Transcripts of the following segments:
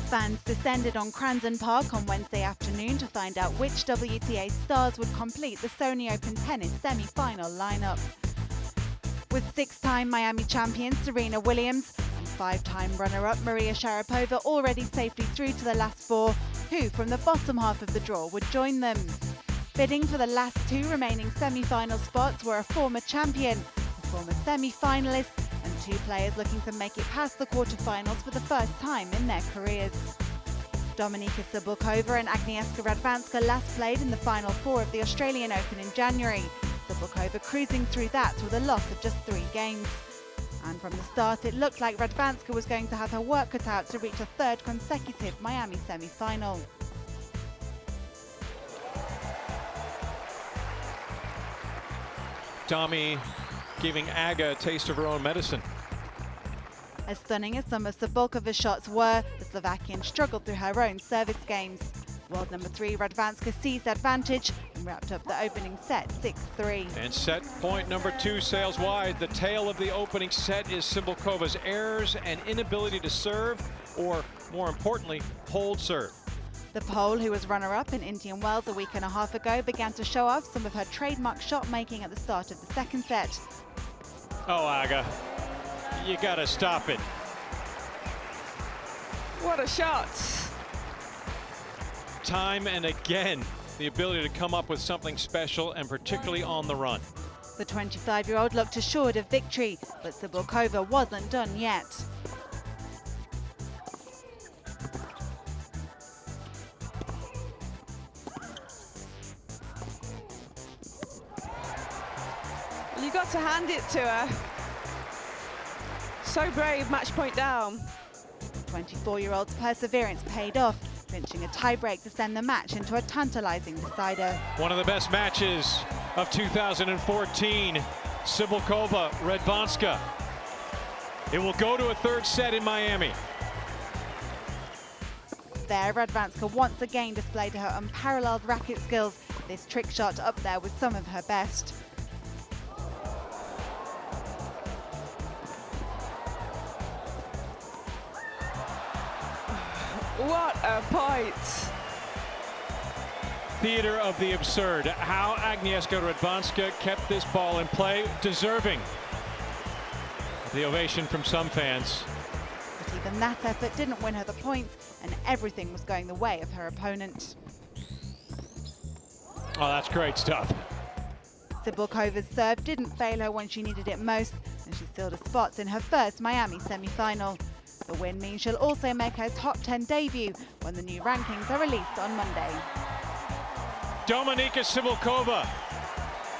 Fans descended on Cranston Park on Wednesday afternoon to find out which WTA stars would complete the Sony Open tennis semi-final lineup. With six-time Miami champion Serena Williams and five-time runner-up Maria Sharapova already safely through to the last four, who from the bottom half of the draw would join them? Bidding for the last two remaining semi-final spots were a former champion, a former semi-finalist, and two players looking to make it past the quarterfinals for the first time in their careers. Dominika Cibulkova and Agnieszka Radwanska last played in the final four of the Australian Open in January. Cibulkova cruising through that with a loss of just 3 games. And from the start, it looked like Radwanska was going to have her work cut out to reach a third consecutive Miami semi-final. Domi giving Aga a taste of her own medicine. As stunning as some of Cibulkova's shots were, the Slovakian struggled through her own service games. World number 3 Radwanska seized advantage and wrapped up the opening set 6-3. And set point number 2 sails wide. The tale of the opening set is Cibulkova's errors and inability to serve, or more importantly, hold serve. The Pole, who was runner-up in Indian Wells a week and a half ago, began to show off some of her trademark shot making at the start of the second set. Oh, Aga, you gotta stop it. What a shot! Time and again, the ability to come up with something special, and particularly on the run. The 25-year-old looked assured of victory, but Cibulkova wasn't done yet. You got to hand it to her. So brave, match point down. The 24-year-old's perseverance paid off, clinching a tiebreak to send the match into a tantalizing decider. One of the best matches of 2014, Cibulkova, Radwanska. It will go to a third set in Miami. There, Radwanska once again displayed her unparalleled racket skills, this trick shot up there with some of her best. What a point! Theater of the absurd. How Agnieszka Radwanska kept this ball in play, deserving the ovation from some fans. But even that effort didn't win her the points, and everything was going the way of her opponent. Oh, that's great stuff. Cibulkova's serve didn't fail her when she needed it most, and she sealed a spot in her first Miami semi-final. The win means she'll also make her top 10 debut when the new rankings are released on Monday. Dominika Cibulkova,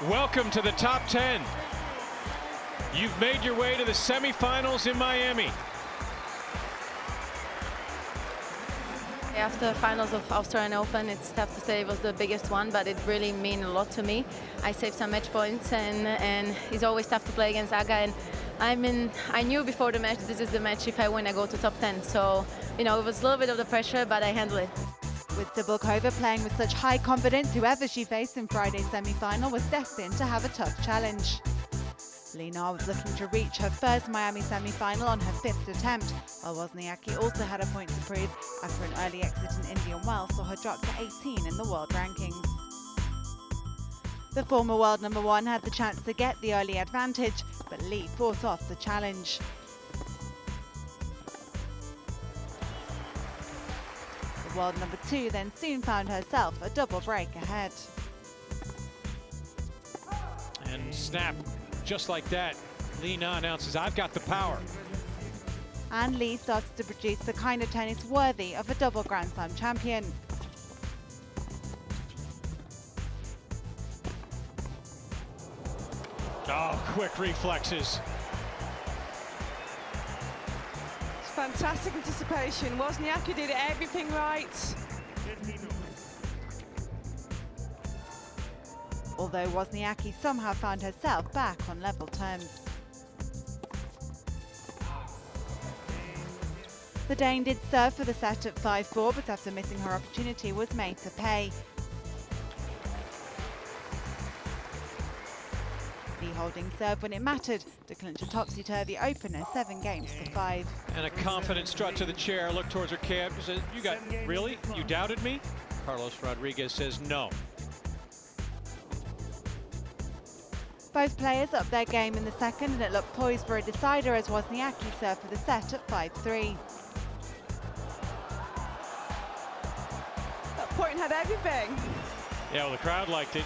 welcome to the top 10. You've made your way to the semifinals in Miami. After the finals of Australian Open, it's tough to say it was the biggest one, but it really meant a lot to me. I saved some match points, and it's always tough to play against Aga. And I knew before the match, this is the match. If I win, I go to top 10. So, you know, it was a little bit of the pressure, but I handled it. With Cibulkova playing with such high confidence, whoever she faced in Friday's semi-final was destined to have a tough challenge. Lina was looking to reach her first Miami semi-final on her 5th attempt, while Wozniacki also had a point to prove after an early exit in Indian Wells saw her drop to 18 in the world rankings. The former world number 1 had the chance to get the early advantage, but Lee fought off the challenge. The world number 2 then soon found herself a double break ahead. And snap, just like that, Li Na announces, I've got the power. And Lee started to produce the kind of tennis worthy of a double Grand Slam champion. Oh, quick reflexes. It's fantastic anticipation. Wozniacki did everything right. Although Wozniacki somehow found herself back on level terms. The Dane did serve for the set at 5-4, but after missing her opportunity was made to pay. Lee holding serve when it mattered to clinch a topsy-turvy opener 7 games to 5. And a confident strut to the chair, look towards her cab, says, really? You doubted me? Carlos Rodriguez says no. Both players upped their game in the second, and it looked poised for a decider as Wozniacki served for the set at 5-3. That point had everything. Yeah, well, the crowd liked it.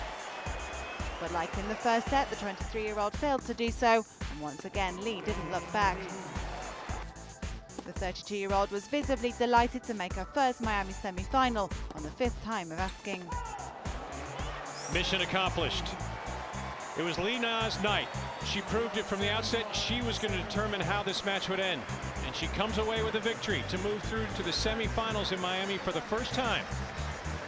But like in the first set, the 23-year-old failed to do so, and once again, Lee didn't look back. The 32-year-old was visibly delighted to make her first Miami semi-final on the 5th time of asking. Mission accomplished. It was Lee Na's night. She proved it from the outset. She was going to determine how this match would end. And she comes away with a victory to move through to the semi-finals in Miami for the first time.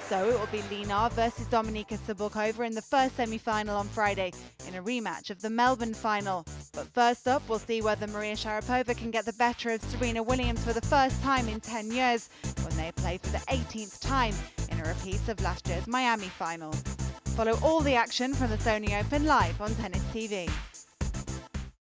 So it will be Lee Na versus Dominika Sabukova in the first semi-final on Friday in a rematch of the Melbourne final. But first up, we'll see whether Maria Sharapova can get the better of Serena Williams for the first time in 10 years when they play for the 18th time in a repeat of last year's Miami final. Follow all the action from the Sony Open live on Tennis TV.